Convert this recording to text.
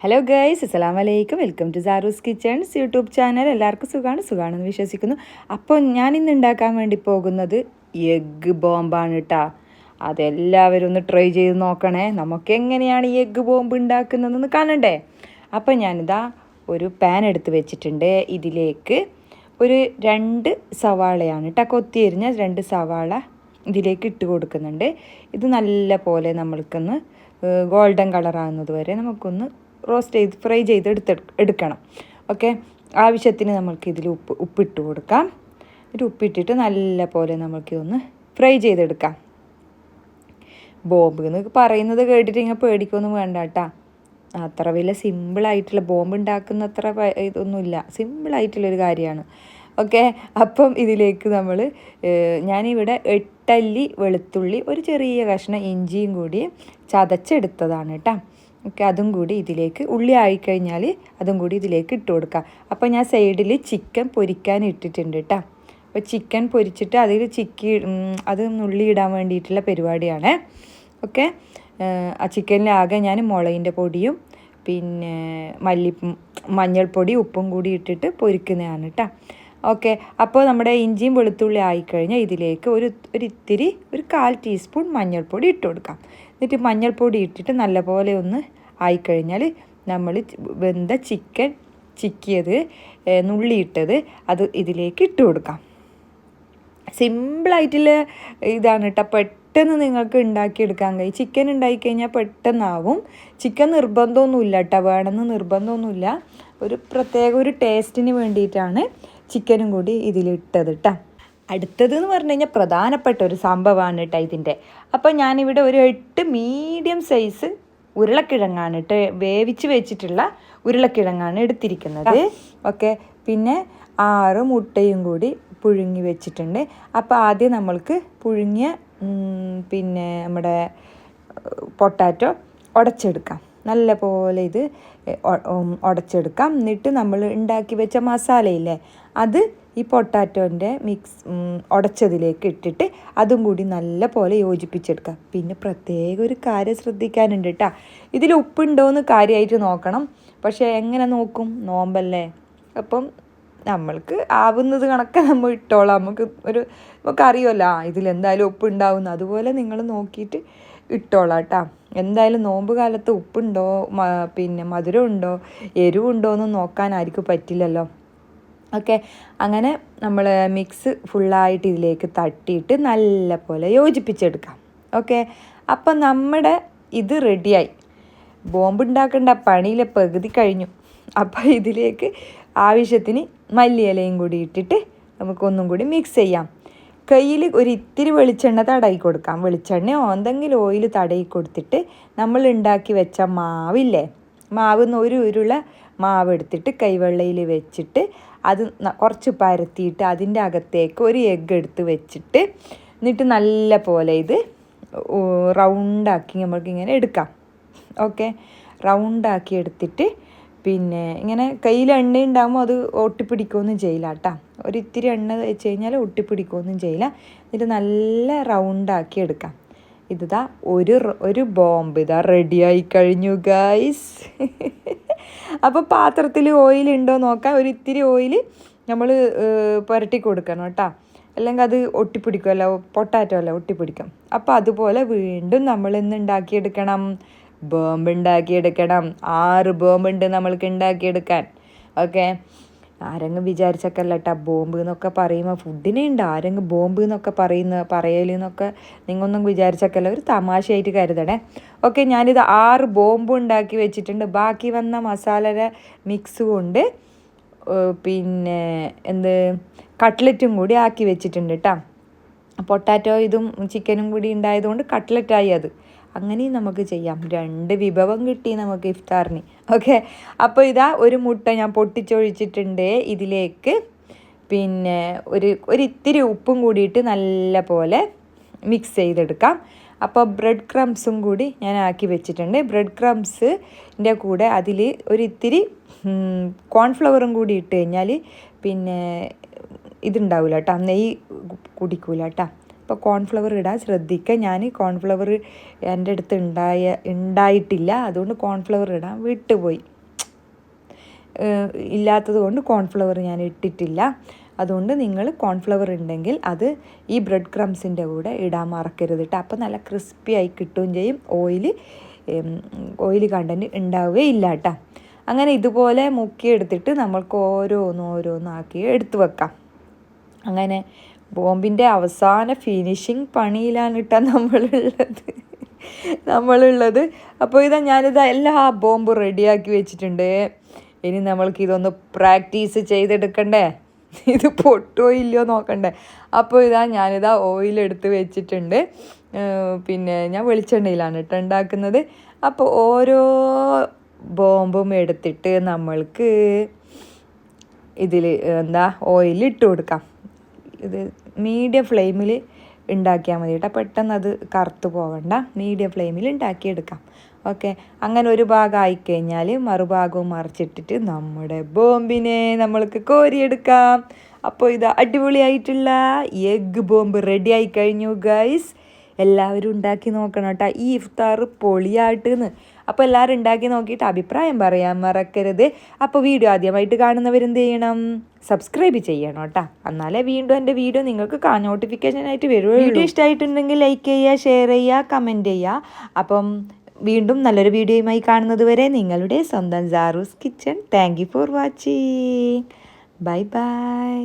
Hello guys, അസ്സലാമു അലൈക്കും. Welcome to Saru's kitchens YouTube channel. എല്ലാവർക്കും സുഖമാണെന്ന് വിശ്വസിക്കുന്നു. അപ്പോൾ ഞാനിന്ന് ഉണ്ടാക്കാൻ വേണ്ടി പോകുന്നത് എഗ്ഗ് ബോംബാണ് കേട്ടോ. അതെല്ലാവരും ഒന്ന് ട്രൈ ചെയ്ത് നോക്കണേ. നമുക്ക് എങ്ങനെയാണ് ഈ എഗ്ഗ് ബോംബ് ഉണ്ടാക്കുന്നതെന്ന് കാണണ്ടേ? അപ്പോൾ ഞാനിതാ ഒരു പാൻ എടുത്ത് വെച്ചിട്ടുണ്ട്. ഇതിലേക്ക് ഒരു 2 സവാളയാണ് കേട്ടോ, കൊത്തിയരിഞ്ഞ 2 സവാള ഇതിലേക്ക് ഇട്ട് കൊടുക്കുന്നുണ്ട്. ഇത് നല്ല പോലെ നമ്മൾക്കൊന്ന് ഗോൾഡൻ കളറാകുന്നത് വരെ നമുക്കൊന്ന് ഫ്രൈ ചെയ്ത് എടുക്കണം. ഓക്കെ, ആവശ്യത്തിന് നമ്മൾക്ക് ഇതിൽ ഉപ്പിട്ട് കൊടുക്കാം. ഒരു ഉപ്പിട്ടിട്ട് നല്ല പോലെ നമുക്കിതൊന്ന് ഫ്രൈ ചെയ്തെടുക്കാം. ബോംബ് എന്ന് പറയുന്നത് കേട്ടിട്ട് ഇങ്ങനെ പേടിക്കൊന്നും വേണ്ട കേട്ടോ. അത്ര വലിയ സിമ്പിളായിട്ടുള്ള ബോംബ് ഉണ്ടാക്കുന്ന അത്ര ഇതൊന്നുമില്ല, സിമ്പിളായിട്ടുള്ളൊരു കാര്യമാണ്. ഓക്കെ, അപ്പം ഇതിലേക്ക് ഞാനിവിടെ 8 അല്ലി വെളുത്തുള്ളി, ഒരു ചെറിയ കഷ്ണം ഇഞ്ചിയും കൂടി ചതച്ചെടുത്തതാണ് കേട്ടോ. ഓക്കെ, അതും കൂടി ഇതിലേക്ക്, ഉള്ളി ആയിക്കഴിഞ്ഞാൽ അതും കൂടി ഇതിലേക്ക് ഇട്ട് കൊടുക്കാം. അപ്പോൾ ഞാൻ സൈഡിൽ ചിക്കൻ പൊരിക്കാൻ ഇട്ടിട്ടുണ്ട് കേട്ടോ. അപ്പോൾ ചിക്കൻ പൊരിച്ചിട്ട് അതിൽ അത് നുള്ളി ഇടാൻ വേണ്ടിയിട്ടുള്ള പരിപാടിയാണ്. ഓക്കെ, ആ ചിക്കനിലാകെ ഞാൻ മുളകിൻ്റെ പൊടിയും പിന്നെ മഞ്ഞൾപ്പൊടി ഉപ്പും കൂടി ഇട്ടിട്ട് പൊരിക്കുന്നതാണ് കേട്ടോ. ഓക്കെ, അപ്പോൾ നമ്മുടെ ഇഞ്ചിയും വെളുത്തുള്ളി ആയിക്കഴിഞ്ഞാൽ ഇതിലേക്ക് ഒരു 1/4 ടീസ്പൂൺ മഞ്ഞൾപ്പൊടി ഇട്ട് കൊടുക്കാം. എന്നിട്ട് മഞ്ഞൾപ്പൊടി ഇട്ടിട്ട് നല്ലപോലെ ഒന്ന് ആയിക്കഴിഞ്ഞാൽ നമ്മൾ വെന്ത ചിക്കിയത് നുള്ളിയിട്ടത് അത് ഇതിലേക്ക് ഇട്ട് കൊടുക്കാം. സിമ്പിളായിട്ടുള്ള ഇതാണ് കേട്ടോ. പെട്ടെന്ന് നിങ്ങൾക്ക് ഉണ്ടാക്കിയെടുക്കാൻ കഴിയും. ചിക്കൻ ഉണ്ടാക്കിക്കഴിഞ്ഞാൽ പെട്ടെന്നാവും. ചിക്കൻ നിർബന്ധമൊന്നുമില്ല കേട്ടോ, വേണമെന്ന് നിർബന്ധമൊന്നുമില്ല. ഒരു പ്രത്യേക ഒരു ടേസ്റ്റിന് വേണ്ടിയിട്ടാണ് ചിക്കനും കൂടി ഇതിലിട്ടത് കേട്ടോ. അടുത്തതെന്ന് പറഞ്ഞു കഴിഞ്ഞാൽ പ്രധാനപ്പെട്ട ഒരു സംഭവമാണ് കേട്ടോ ഇതിൻ്റെ. അപ്പോൾ ഞാനിവിടെ ഒരു 8 മീഡിയം സൈസ് ഉരുളക്കിഴങ്ങാണ് കേട്ടോ, വേവിച്ച് വെച്ചിട്ടുള്ള ഉരുളക്കിഴങ്ങാണ് എടുത്തിരിക്കുന്നത്. ഓക്കെ, പിന്നെ 6 മുട്ടയും കൂടി പുഴുങ്ങി വെച്ചിട്ടുണ്ട്. അപ്പോൾ ആദ്യം നമ്മൾക്ക് പുഴുങ്ങിയ പിന്നെ നമ്മുടെ പൊട്ടാറ്റോ ഉടച്ചെടുക്കാം. നല്ല പോലെ ഇത് ഉടച്ചെടുക്കാം. എന്നിട്ട് നമ്മൾ ഉണ്ടാക്കി വെച്ച മസാലയില്ലേ, അത് ഈ പൊട്ടാറ്റോൻ്റെ ഉടച്ചതിലേക്ക് ഇട്ടിട്ട് അതും കൂടി നല്ല പോലെ യോജിപ്പിച്ചെടുക്കാം. പിന്നെ പ്രത്യേക ഒരു കാര്യം ശ്രദ്ധിക്കാനുണ്ട് കേട്ടോ. ഇതിൽ ഉപ്പുണ്ടോയെന്ന് കാര്യമായിട്ട് നോക്കണം. പക്ഷേ എങ്ങനെ നോക്കും, നോമ്പല്ലേ. അപ്പം നമ്മൾക്ക് ആവുന്നത് കണക്കെ നമ്മൾ ഇട്ടോളാം. നമുക്കറിയുമല്ലോ ഇതിലെന്തായാലും ഉപ്പുണ്ടാവുന്നു. അതുപോലെ നിങ്ങൾ നോക്കിയിട്ട് ഇട്ടോളാം കേട്ടോ. എന്തായാലും നോമ്പ് കാലത്ത് ഉപ്പുണ്ടോ പിന്നെ മധുരം ഉണ്ടോ എരിവുണ്ടോ എന്നും നോക്കാനായിരിക്കും പറ്റില്ലല്ലോ. ഓക്കെ, അങ്ങനെ നമ്മൾ മിക്സ് ഫുള്ളായിട്ട് ഇതിലേക്ക് തട്ടിയിട്ട് നല്ല പോലെ യോജിപ്പിച്ചെടുക്കാം. ഓക്കെ, അപ്പം നമ്മുടെ ഇത് റെഡിയായി. ബോംബ് ഉണ്ടാക്കേണ്ട പണിയിലെ പകുതി കഴിഞ്ഞു. അപ്പോൾ ഇതിലേക്ക് ആവശ്യത്തിന് മല്ലിയിലയും കൂടി ഇട്ടിട്ട് നമുക്കൊന്നും കൂടി മിക്സ് ചെയ്യാം. കയ്യിൽ ഒരു ഇത്തിരി വെളിച്ചെണ്ണ തടയി കൊടുക്കാം. വെളിച്ചെണ്ണയോ എന്തെങ്കിലും ഓയിൽ തടയി കൊടുത്തിട്ട് നമ്മൾ ഉണ്ടാക്കി വെച്ച മാവിന്ന് ഒരു ഉരുള മാവ് എടുത്തിട്ട് കൈവെള്ളയിൽ വെച്ചിട്ട് അത് കുറച്ച് പരത്തിയിട്ട് അതിൻ്റെ അകത്തേക്ക് ഒരു എഗ്ഗ് എടുത്ത് വെച്ചിട്ട് എന്നിട്ട് നല്ല പോലെ ഇത് റൗണ്ടാക്കി നമുക്കിങ്ങനെ എടുക്കാം. ഓക്കെ, റൗണ്ടാക്കി എടുത്തിട്ട് പിന്നെ ഇങ്ങനെ കയ്യിൽ എണ്ണ ഉണ്ടാകുമ്പോൾ അത് ഒട്ടിപ്പിടിക്കുകയൊന്നും ചെയ്യില്ല കേട്ടോ. ഒരു ഇത്തിരി എണ്ണ വെച്ച് കഴിഞ്ഞാൽ ഒട്ടിപ്പിടിക്കുകയൊന്നും ചെയ്യില്ല. എന്നിട്ട് നല്ല റൗണ്ടാക്കി എടുക്കാം. ഇതാ ഒരു ബോംബ് ഇതാ റെഡിയായി കഴിഞ്ഞു ഗൈസ്. അപ്പോൾ പാത്രത്തിൽ ഓയിൽ ഉണ്ടോ നോക്കാം. ഒരു ഇത്തിരി ഓയിൽ നമ്മൾ പുരട്ടി കൊടുക്കണം കേട്ടോ, അല്ലെങ്കിൽ അത് ഒട്ടിപ്പിടിക്കുമല്ലോ, പൊട്ടാറ്റോ അല്ല ഒട്ടിപ്പിടിക്കും. അപ്പോൾ അതുപോലെ വീണ്ടും നമ്മൾ ഇന്ന് ഉണ്ടാക്കിയെടുക്കണം, ബോംബ് ഉണ്ടാക്കിയെടുക്കണം. 6 ബോംബുണ്ട് നമ്മൾക്ക് ഉണ്ടാക്കിയെടുക്കാൻ. ഓക്കെ, ആരെങ്കിലും വിചാരിച്ചൊക്കെയല്ല കേട്ടോ ബോംബ് എന്നൊക്കെ പറയുമ്പോൾ ഫുഡിനെ ഉണ്ട് ആരെങ്കിലും ബോംബ് എന്നൊക്കെ പറയലെന്നൊക്കെ നിങ്ങളൊന്നും വിചാരിച്ചൊക്കെയല്ല, ഒരു തമാശയായിട്ട് കരുതണേ. ഓക്കെ, ഞാനിത് 6 ബോംബ് ഉണ്ടാക്കി വെച്ചിട്ടുണ്ട്. ബാക്കി വന്ന മസാലയുടെ മിക്സ് കൊണ്ട് പിന്നെ കട്ട്ലറ്റും കൂടി ആക്കി വെച്ചിട്ടുണ്ട് കേട്ടോ. പൊട്ടാറ്റോ ഇതും ചിക്കനും കൂടി ഉണ്ടായതുകൊണ്ട് കട്ട്ലറ്റായി അത്. അങ്ങനെയും നമുക്ക് ചെയ്യാം. 2 വിഭവം കിട്ടി നമുക്ക് ഇഫ്താറിന്. ഓക്കെ, അപ്പോൾ ഇതാ ഒരു മുട്ട ഞാൻ പൊട്ടിച്ചൊഴിച്ചിട്ടുണ്ട്. ഇതിലേക്ക് പിന്നെ ഒരു ഇത്തിരി ഉപ്പും കൂടിയിട്ട് നല്ല പോലെ മിക്സ് ചെയ്തെടുക്കാം. അപ്പോൾ ബ്രെഡ് ക്രംസും കൂടി ഞാൻ ആക്കി വെച്ചിട്ടുണ്ട്. ബ്രെഡ് ക്രംസിൻ്റെ കൂടെ അതിൽ ഒരു ഇത്തിരി കോൺഫ്ലവറും കൂടി ഇട്ട് കഴിഞ്ഞാൽ പിന്നെ ഇതുണ്ടാവില്ല കേട്ടോ, നെയ്യ് കുടിക്കൂല കേട്ടോ. അപ്പോൾ കോൺഫ്ലവർ ഇടാൻ ശ്രദ്ധിക്കുക. ഞാൻ കോൺഫ്ലവർ എൻ്റെ അടുത്ത് ഉണ്ടായിട്ടില്ല, അതുകൊണ്ട് കോൺഫ്ലവർ ഇടാൻ വിട്ടുപോയി. ഇല്ലാത്തത് കൊണ്ട് കോൺഫ്ലവർ ഞാൻ ഇട്ടിട്ടില്ല. അതുകൊണ്ട് നിങ്ങൾ കോൺഫ്ലവർ ഉണ്ടെങ്കിൽ അത് ഈ ബ്രെഡ് ക്രംസിൻ്റെ കൂടെ ഇടാൻ മറക്കരുത് കേട്ടോ. അപ്പോൾ നല്ല ക്രിസ്പി ആയി കിട്ടുകയും ചെയ്യും, ഓയിൽ കണ്ടൻറ്റ് ഉണ്ടാവുകയില്ല കേട്ടോ. അങ്ങനെ ഇതുപോലെ മുക്കിയെടുത്തിട്ട് നമ്മൾക്ക് ഓരോന്നാക്കി എടുത്ത് വെക്കാം. അങ്ങനെ ബോംബിൻ്റെ അവസാന ഫിനിഷിങ് പണിയിലാണ് കേട്ടോ നമ്മളുള്ളത്. അപ്പോൾ ഞാനിതാ എല്ലാ ബോംബും റെഡിയാക്കി വെച്ചിട്ടുണ്ട്. ഇനി നമ്മൾക്ക് ഇതൊന്ന് പ്രാക്ടീസ് ചെയ്തെടുക്കണ്ടേ, ഇത് പൊട്ടോ ഇല്ലയോ നോക്കണ്ടേ. അപ്പോൾ ഞാനിതാ ഓയിലെടുത്ത് വെച്ചിട്ടുണ്ട്. പിന്നെ ഞാൻ വെളിച്ചെണ്ണയിലാണ് കേട്ടോ ഉണ്ടാക്കുന്നത്. അപ്പോൾ ഓരോ ബോംബും എടുത്തിട്ട് നമ്മൾക്ക് ഇതിൽ ഓയിലിട്ട് കൊടുക്കാം. ഇത് മീഡിയം ഫ്ലെയിമിൽ ഉണ്ടാക്കിയാൽ മതി കേട്ടോ, പെട്ടെന്ന് അത് കറുത്ത് പോകണ്ട. മീഡിയം ഫ്ലെയിമിൽ ഉണ്ടാക്കിയെടുക്കാം. ഓക്കെ, അങ്ങനെ ഒരു ഭാഗം ആയിക്കഴിഞ്ഞാൽ മറുഭാഗവും മറിച്ചിട്ടിട്ട് നമ്മുടെ ബോംബിനെ നമ്മൾക്ക് കോരിയെടുക്കാം. അപ്പോൾ അടിപൊളിയായിട്ടുള്ള എഗ്ഗ് ബോംബ് റെഡി ആയി കഴിഞ്ഞു ഗൈസ്. എല്ലാവരും ഉണ്ടാക്കി നോക്കണം കേട്ടോ, ഈ ഇഫ്താർ പൊളിയായിട്ടെന്ന്. അപ്പോൾ എല്ലാവരും ഉണ്ടാക്കി നോക്കിയിട്ട് അഭിപ്രായം പറയാൻ മറക്കരുത്. അപ്പോൾ വീഡിയോ ആദ്യമായിട്ട് കാണുന്നവരെന്ത് ചെയ്യണം, സബ്സ്ക്രൈബ് ചെയ്യണം കേട്ടോ. എന്നാലേ വീണ്ടും എൻ്റെ വീഡിയോ നിങ്ങൾക്ക് നോട്ടിഫിക്കേഷനായിട്ട് വരുള്ളൂ. വീഡിയോ ഇഷ്ടമായിട്ടുണ്ടെങ്കിൽ ലൈക്ക് ചെയ്യുക, ഷെയർ ചെയ്യുക, കമൻറ്റ് ചെയ്യുക. അപ്പം വീണ്ടും നല്ലൊരു വീഡിയോയുമായി കാണുന്നത് വരെ നിങ്ങളുടെ സ്വന്തം Saru's kitchen. Thank you for watching. Bye by.